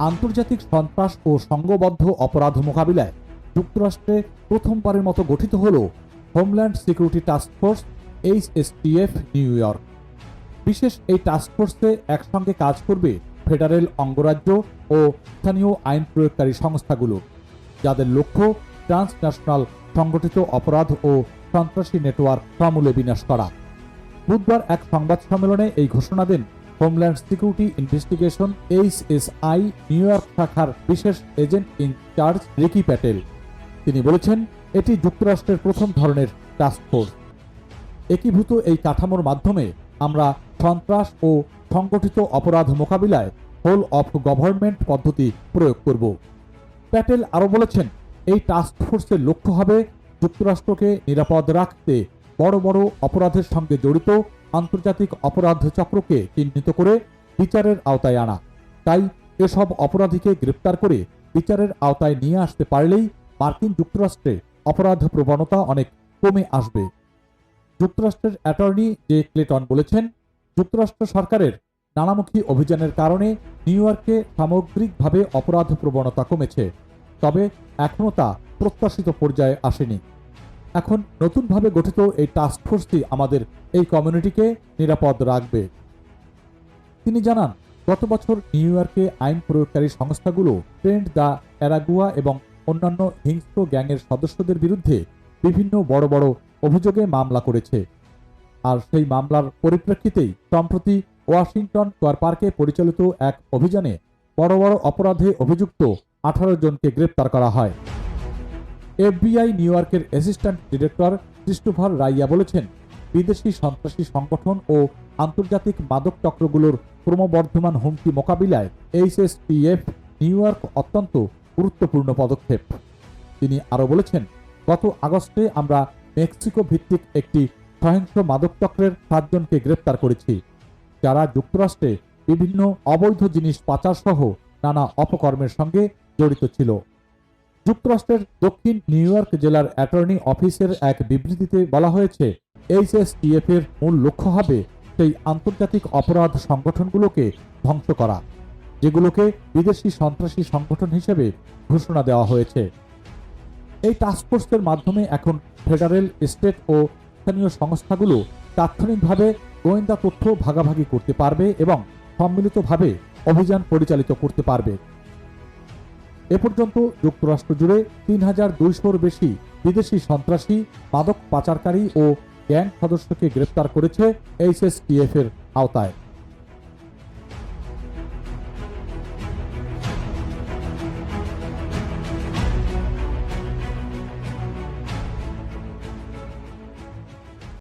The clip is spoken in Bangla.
আন্তর্জাতিক সন্ত্রাস ও সংঘবদ্ধ অপরাধ মোকাবিলায় যুক্তরাষ্ট্রে প্রথমবারের মতো গঠিত হল homeland security task force HSTF new York. বিশেষ এই টাস্কফোর্সে একসঙ্গে কাজ করবে ফেডারেল অঙ্গরাজ্য ও স্থানীয় আইন প্রয়োগকারী সংস্থাগুলো, যাদের লক্ষ্য ট্রান্সন্যাশনাল সংগঠিত অপরাধ ও সন্ত্রাসী নেটওয়ার্ক সমূলে বিনাশ করা। বুধবার এক সংবাদ সম্মেলনে এই ঘোষণা দেন homeland security investigation HSI New York শাখার বিশেষ এজেন্ট ইনচার্জ রিকি প্যাটেল। তিনি বলেছেন, এটি যুক্তরাষ্ট্রের প্রথম ধরনের টাস্কফোর্স। একীভূত এই কাঠামোর মাধ্যমে আমরা সন্ত্রাস ও সংগঠিত অপরাধ মোকাবিলায় হোল অফ গভর্নমেন্ট পদ্ধতি প্রয়োগ করব। প্যাটেল আরও বলেছেন, এই টাস্কফোর্সের লক্ষ্য হবে যুক্তরাষ্ট্রকে নিরাপদ রাখতে বড় বড় অপরাধের সঙ্গে জড়িত আন্তর্জাতিক অপরাধ চক্রকে চিহ্নিত করে বিচারের আওতায় আনা। তাই এসব অপরাধীকে গ্রেপ্তার করে বিচারের আওতায় নিয়ে আসতে পারলেই মার্কিন যুক্তরাষ্ট্রে অপরাধ প্রবণতা অনেক কমে আসবে। যুক্তরাষ্ট্রের অ্যাটর্নি জে ক্লেটন বলেছেন, যুক্তরাষ্ট্র সরকারের নানামুখী অভিযানের কারণে নিউ ইয়র্কে সামগ্রিকভাবে অপরাধ প্রবণতা কমেছে, তবে এখনও তা প্রত্যাশিত পর্যায়ে আসেনি। এখন নতুনভাবে গঠিত এই টাস্কফোর্সটি আমাদের এই কমিউনিটিকে নিরাপদ রাখবে। তিনি জানান, গত বছর নিউ ইয়র্কে আইন প্রয়োগকারী সংস্থাগুলো ট্রেন্ড দ্য অ্যারাগুয়া এবং অন্যান্য হিংস্র গ্যাংয়ের সদস্যদের বিরুদ্ধে বিভিন্ন বড় বড় অভিযোগে মামলা করেছে। আর সেই মামলার পরিপ্রেক্ষিতেই সম্প্রতি ওয়াশিংটন স্কয়ার পার্কে পরিচালিত এক অভিযানে বড় বড় অপরাধে অভিযুক্ত 18 জনকে গ্রেপ্তার করা হয়। FBI নিউ ইয়র্কের অ্যাসিস্ট্যান্ট ডিরেক্টর ক্রিস্টোফার রাইয়া বলেছেন, বিদেশি সন্ত্রাসী সংগঠন ও আন্তর্জাতিক মাদক চক্রগুলোর ক্রমবর্ধমান হুমকি মোকাবিলায় HSTF নিউ ইয়র্ক অত্যন্ত গুরুত্বপূর্ণ পদক্ষেপ। তিনি আরও বলেছেন, গত আগস্টে আমরা মেক্সিকো ভিত্তিক একটি সহিংস মাদক চক্রের 7 জনকে গ্রেপ্তার করেছি, যারা যুক্তরাষ্ট্রে বিভিন্ন অবৈধ জিনিস পাচার সহ নানা অপকর্মের সঙ্গে জড়িত ছিল। যুক্তরাষ্ট্রের দক্ষিণ নিউ ইয়র্ক জেলার অ্যাটর্নি অফিসের এক বিবৃতিতে বলা হয়েছে, HSTF এর মূল লক্ষ্য হবে সেই আন্তর্জাতিক অপরাধ সংগঠনগুলোকে ধ্বংস করা, যেগুলোকে বিদেশি সন্ত্রাসী সংগঠন হিসেবে ঘোষণা দেওয়া হয়েছে। এই টাস্কফোর্সের মাধ্যমে এখন ফেডারেল, স্টেট ও স্থানীয় সংস্থাগুলো তাৎক্ষণিকভাবে গোয়েন্দা তথ্য ভাগাভাগি করতে পারবে এবং সম্মিলিতভাবে অভিযান পরিচালিত করতে পারবে। এ পর্যন্ত যুক্তরাষ্ট্র জুড়ে 3200-র বেশি বিদেশি সন্ত্রাসী, মাদক পাচারকারী ও গ্যাং সদস্যকে গ্রেপ্তার করেছে HSTF এর আওতায়।